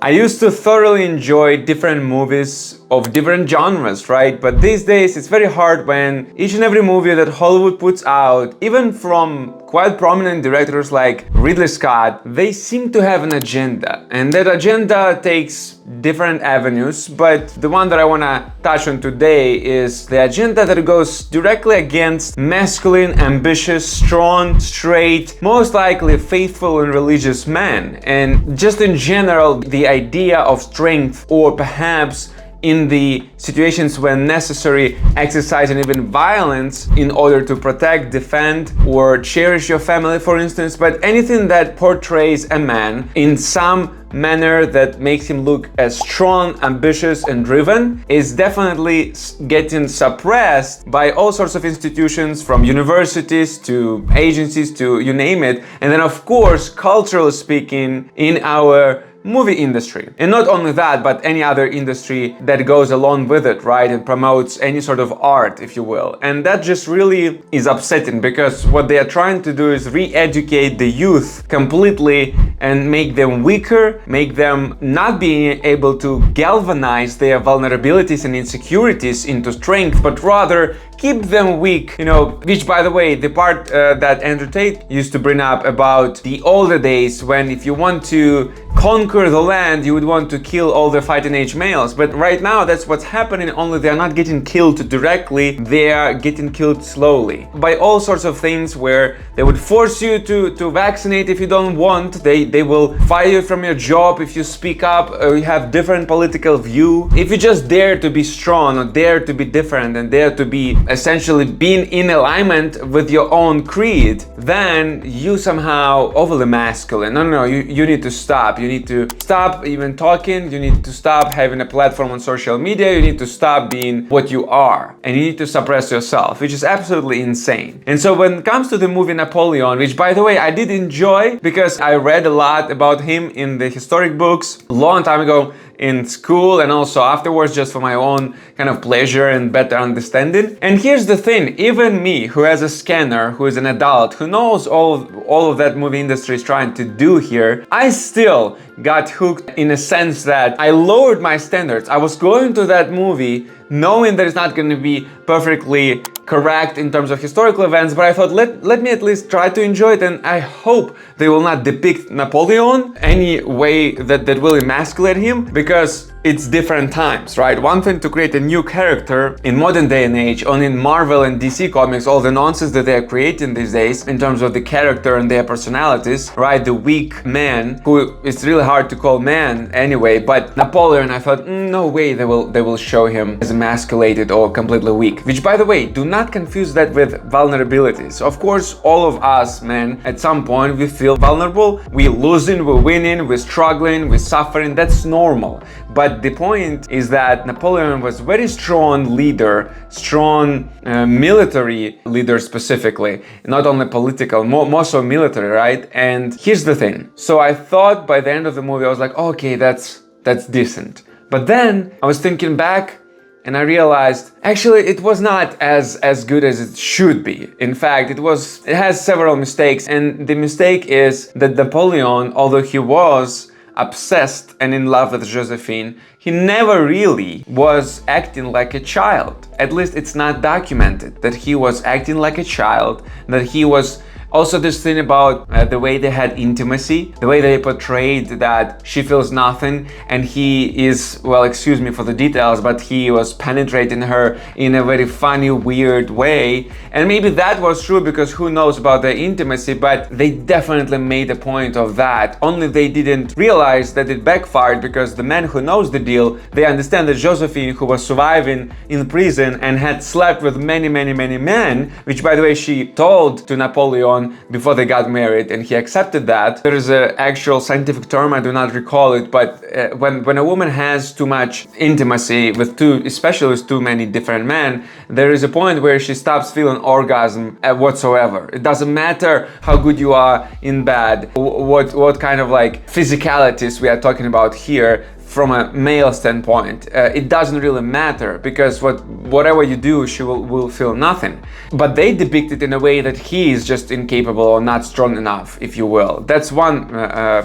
I used to thoroughly enjoy different movies of different genres, right? But these days it's very hard when each and every movie that Hollywood puts out, even from quite prominent directors like Ridley Scott, they seem to have an agenda. And that agenda takes different avenues, but the one that I want to touch on today is the agenda that goes directly against masculine, ambitious, strong, straight, most likely faithful and religious men. And just in general, the idea of strength, or perhaps in the situations when necessary, exercise and even violence in order to protect, defend, or cherish your family, for instance, but anything that portrays a man in some manner that makes him look as strong, ambitious, and driven is definitely getting suppressed by all sorts of institutions, from universities to agencies to you name it. And then of course, culturally speaking, in our movie industry. And not only that, but any other industry that goes along with it, right? And promotes any sort of art, if you will. And that just really is upsetting, because what they are trying to do is re-educate the youth completely and make them weaker, make them not being able to galvanize their vulnerabilities and insecurities into strength, but rather keep them weak, you know, which, by the way, the part that Andrew Tate used to bring up about the older days, when if you want to conquer the land, you would want to kill all the fighting age males. But right now, that's what's happening, only they're not getting killed directly, they are getting killed slowly by all sorts of things, where they would force you to vaccinate if you don't want, they will fire you from your job if you speak up or you have different political view. If you just dare to be strong, or dare to be different, and dare to be essentially being in alignment with your own creed, then you somehow overly masculine. No, you need to stop. You need to stop even talking. You need to stop having a platform on social media. You need to stop being what you are. And you need to suppress yourself, which is absolutely insane. And so when it comes to the movie Napoleon, which by the way, I did enjoy, because I read a lot about him in the historic books a long time ago in school, and also afterwards, just for my own kind of pleasure and better understanding. And here's the thing, even me, who has a scanner, who is an adult, who knows all of that movie industry is trying to do here, I still got hooked, in a sense that I lowered my standards. I was going to that movie knowing that it's not going to be perfectly correct in terms of historical events, but I thought, let me at least try to enjoy it, and I hope they will not depict Napoleon any way that will emasculate him, because it's different times, right? One thing to create a new character in modern day and age, on in Marvel and DC comics, all the nonsense that they are creating these days in terms of the character and their personalities, right? The weak man, who it's really hard to call man anyway, but Napoleon, I thought, no way they will show him as emasculated or completely weak. Which, by the way, do not confuse that with vulnerabilities. Of course, all of us, men, at some point we feel vulnerable. We're losing, we're winning, we're struggling, we're suffering. That's normal. But the point is that Napoleon was a very strong leader, strong military leader specifically, not only political, more so military, right? And here's the thing. So I thought by the end of the movie, I was like, okay, that's decent. But then I was thinking back, and I realized actually it was not as good as it should be. In fact, it has several mistakes, and the mistake is that Napoleon, although he was obsessed and in love with Josephine, he never really was acting like a child. At least it's not documented that he was acting like a child, that he was. Also, this thing about the way they had intimacy, the way they portrayed that she feels nothing and he is, well, excuse me for the details, but he was penetrating her in a very funny, weird way. And maybe that was true, because who knows about their intimacy, but they definitely made a point of that. Only they didn't realize that it backfired, because the man who knows the deal, they understand that Josephine, who was surviving in prison and had slept with many men, which by the way, she told to Napoleon before they got married, and he accepted that. There is an actual scientific term, I do not recall it, but when a woman has too much intimacy with especially with too many different men, there is a point where she stops feeling orgasm whatsoever. It doesn't matter how good you are in bed, what kind of like physicalities we are talking about here. from a male standpoint, it doesn't really matter, because whatever you do, she will feel nothing. But they depict it in a way that he is just incapable or not strong enough, if you will. That's one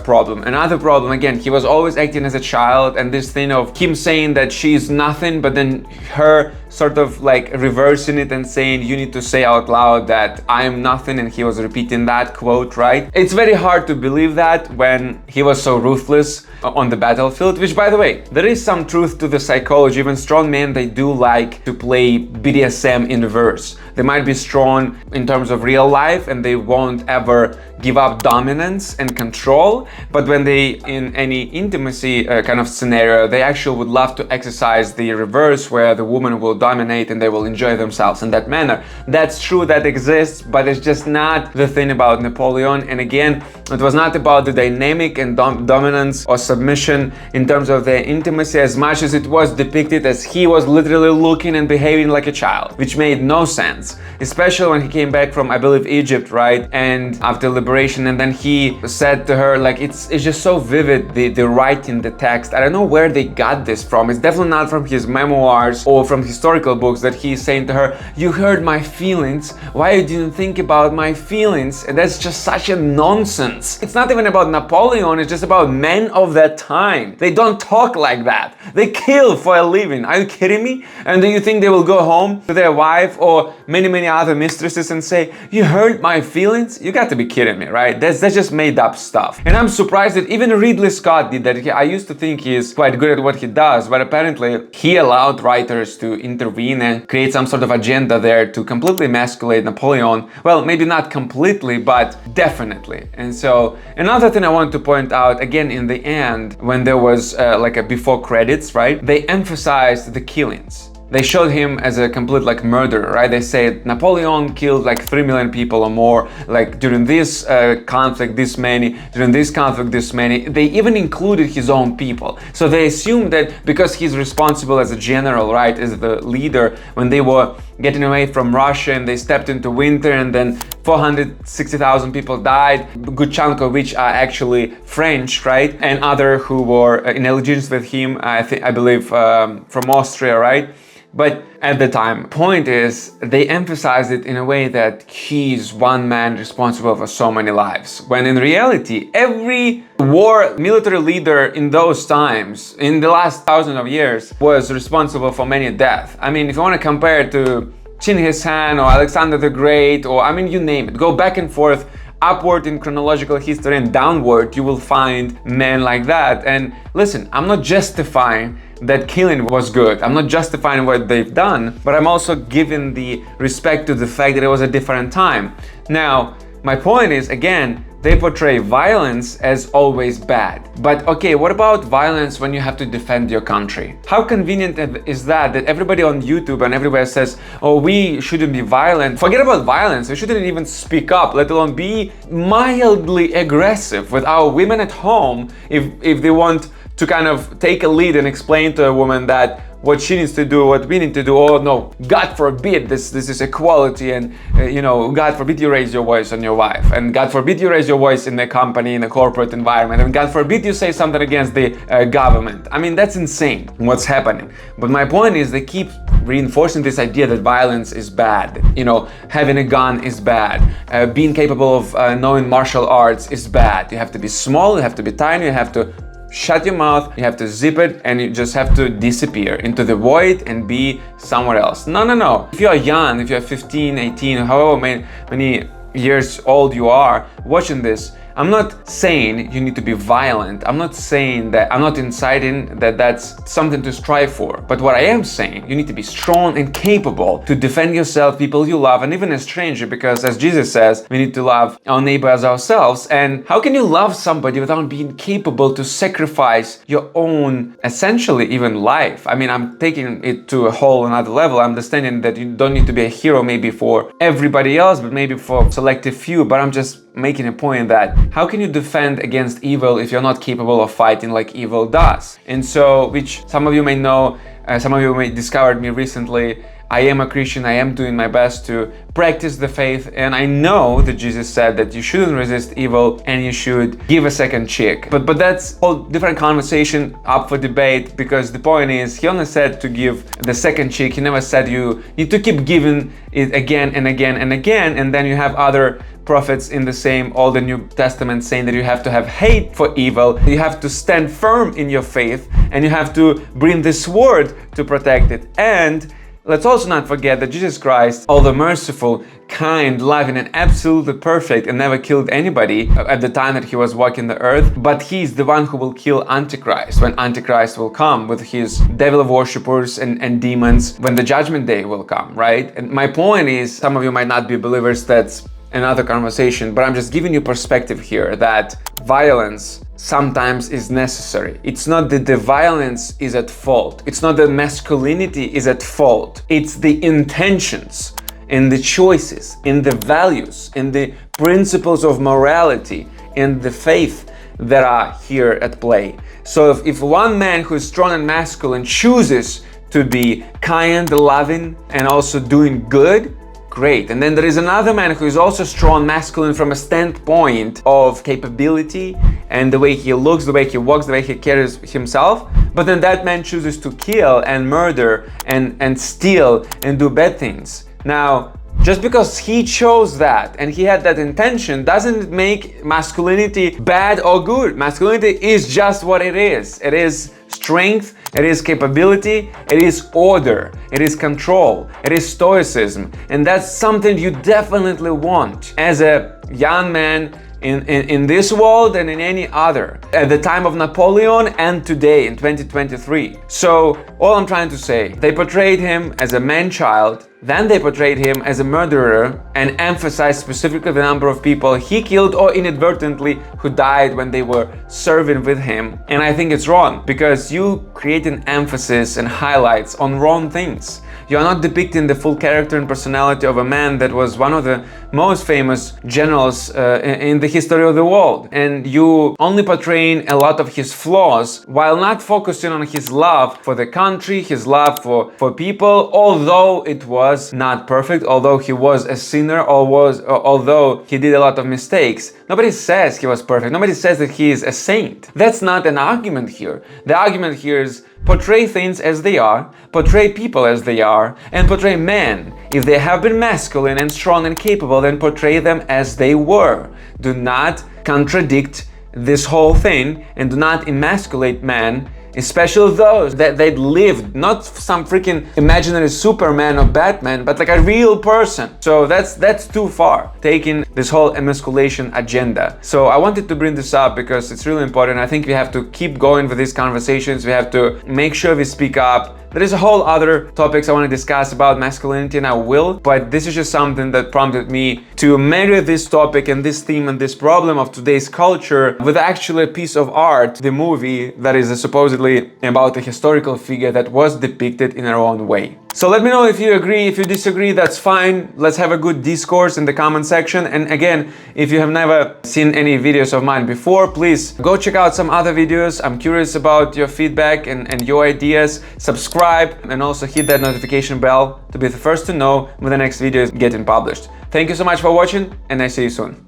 problem. Another problem, again, he was always acting as a child, and this thing of him saying that she's nothing, but then her sort of like reversing it and saying, you need to say out loud that I am nothing, and he was repeating that quote, right? It's very hard to believe that when he was so ruthless on the battlefield, which, by the way, there is some truth to the psychology. Even strong men, they do like to play BDSM in reverse. They might be strong in terms of real life and they won't ever give up dominance and control, but when they in any intimacy kind of scenario, they actually would love to exercise the reverse, where the woman will dominate and they will enjoy themselves in that manner. That's true, that exists, but it's just not the thing about Napoleon. And again, it was not about the dynamic and dominance or submission in terms of their intimacy, as much as it was depicted as he was literally looking and behaving like a child, which made no sense, especially when he came back from, I believe, Egypt, right? And after liberation, and then he said to her, like, it's just so vivid, the writing, the text. I don't know where they got this from. It's definitely not from his memoirs or from historical books, that he's saying to her, you heard my feelings, why you didn't think about my feelings? And that's just such a nonsense. It's not even about Napoleon, it's just about men of that time. They don't talk like that. They kill for a living. Are you kidding me? And do you think they will go home to their wife or many other mistresses and say, you hurt my feelings? You got to be kidding me, right? That's just made up stuff. And I'm surprised that even Ridley Scott did that. I used to think he's quite good at what he does, but apparently he allowed writers to intervene and create some sort of agenda there to completely emasculate Napoleon. Well, maybe not completely, but definitely. And so another thing I want to point out, again, in the end, when there was like a before credits, right? They emphasized the killings. They showed him as a complete like murderer, right? They said Napoleon killed like 3 million people or more, like during this conflict this many, during this conflict this many. They even included his own people. So they assumed that because he's responsible as a general, right, as the leader, when they were getting away from Russia and they stepped into winter and then 460,000 people died, a good chunk of which are actually French, right? And other who were in allegiance with him, I believe from Austria, right? But at the time, point is, they emphasized it in a way that he's one man responsible for so many lives. When in reality, every military leader in those times, in the last 1,000 of years, was responsible for many deaths. I mean, if you want to compare it to Genghis Khan or Alexander the Great, or I mean, you name it, go back and forth, upward in chronological history and downward, you will find men like that. And listen, I'm not justifying that killing was good. I'm not justifying what they've done, but I'm also giving the respect to the fact that it was a different time. Now, my point is, again, they portray violence as always bad. But okay, what about violence when you have to defend your country? How convenient is that everybody on YouTube and everywhere says, oh, we shouldn't be violent. Forget about violence. We shouldn't even speak up, let alone be mildly aggressive with our women at home if they want to kind of take a lead and explain to a woman that what she needs to do, what we need to do. Oh no, God forbid, this is equality, and you know, God forbid you raise your voice on your wife, and God forbid you raise your voice in the company, in the corporate environment, and God forbid you say something against the government. I mean, that's insane what's happening. But my point is, they keep reinforcing this idea that violence is bad. You know, having a gun is bad. Being capable of knowing martial arts is bad. You have to be small, you have to be tiny, you have to shut your mouth, you have to zip it, and you just have to disappear into the void and be somewhere else. No. If you are young, if you're 15, 18, however many years old you are watching this, I'm not saying you need to be violent. I'm not saying that, I'm not inciting that that's something to strive for. But what I am saying, you need to be strong and capable to defend yourself, people you love, and even a stranger, because as Jesus says, we need to love our neighbor as ourselves. And how can you love somebody without being capable to sacrifice your own, essentially even life? I mean, I'm taking it to a whole another level. I'm understanding that you don't need to be a hero maybe for everybody else, but maybe for selective few. But I'm just making a point that how can you defend against evil if you're not capable of fighting like evil does? And so, which some of you may know, some of you may discovered me recently, I am a Christian, I am doing my best to practice the faith, and I know that Jesus said that you shouldn't resist evil and you should give a second cheek. But that's a whole different conversation up for debate, because the point is, he only said to give the second cheek. He never said you need to keep giving it again and again and again. And then you have other prophets in the same Old and New Testament saying that you have to have hate for evil, you have to stand firm in your faith, and you have to bring the sword to protect it. And let's also not forget that Jesus Christ, although merciful, kind, loving, and absolutely perfect, and never killed anybody at the time that he was walking the earth, but he's the one who will kill Antichrist when Antichrist will come with his devil worshippers and demons when the judgment day will come, right? And my point is, some of you might not be believers, that's another conversation, but I'm just giving you perspective here that violence sometimes is necessary. It's not that the violence is at fault. It's not that masculinity is at fault. It's the intentions and the choices and the values and the principles of morality and the faith that are here at play. So if one man who is strong and masculine chooses to be kind, loving, and also doing good, great. And then there is another man who is also strong, masculine from a standpoint of capability and the way he looks, the way he walks, the way he carries himself. But then that man chooses to kill and murder and steal and do bad things. Now, just because he chose that and he had that intention doesn't make masculinity bad or good. Masculinity is just what it is. It is strength, it is capability, it is order, it is control, it is stoicism. And that's something you definitely want as a young man in this world and in any other, at the time of Napoleon and today in 2023. So all I'm trying to say, they portrayed him as a man-child, then they portrayed him as a murderer and emphasized specifically the number of people he killed or inadvertently who died when they were serving with him. And I think it's wrong, because you create an emphasis and highlights on wrong things. You are not depicting the full character and personality of a man that was one of the most famous generals in the history of the world. And you only portraying a lot of his flaws while not focusing on his love for the country, his love for people, although it was not perfect, although he was a sinner, although he did a lot of mistakes. Nobody says he was perfect. Nobody says that he is a saint. That's not an argument here. The argument here is portray things as they are, portray people as they are, and portray men. If they have been masculine and strong and capable, then portray them as they were. Do not contradict this whole thing, and do not emasculate men, especially those that they lived, not some freaking imaginary Superman or Batman, but like a real person. So that's too far, taking this whole emasculation agenda. So I wanted to bring this up because it's really important. I think we have to keep going with these conversations. We have to make sure we speak up. There is a whole other topics I want to discuss about masculinity, and I will, but this is just something that prompted me to marry this topic and this theme and this problem of today's culture with actually a piece of art, the movie that is supposedly about a historical figure that was depicted in our own way. So let me know if you agree. If you disagree, that's fine. Let's have a good discourse in the comment section. And again, if you have never seen any videos of mine before, please go check out some other videos. I'm curious about your feedback and your ideas. Subscribe and also hit that notification bell to be the first to know when the next video is getting published. Thank you so much for watching, and I see you soon.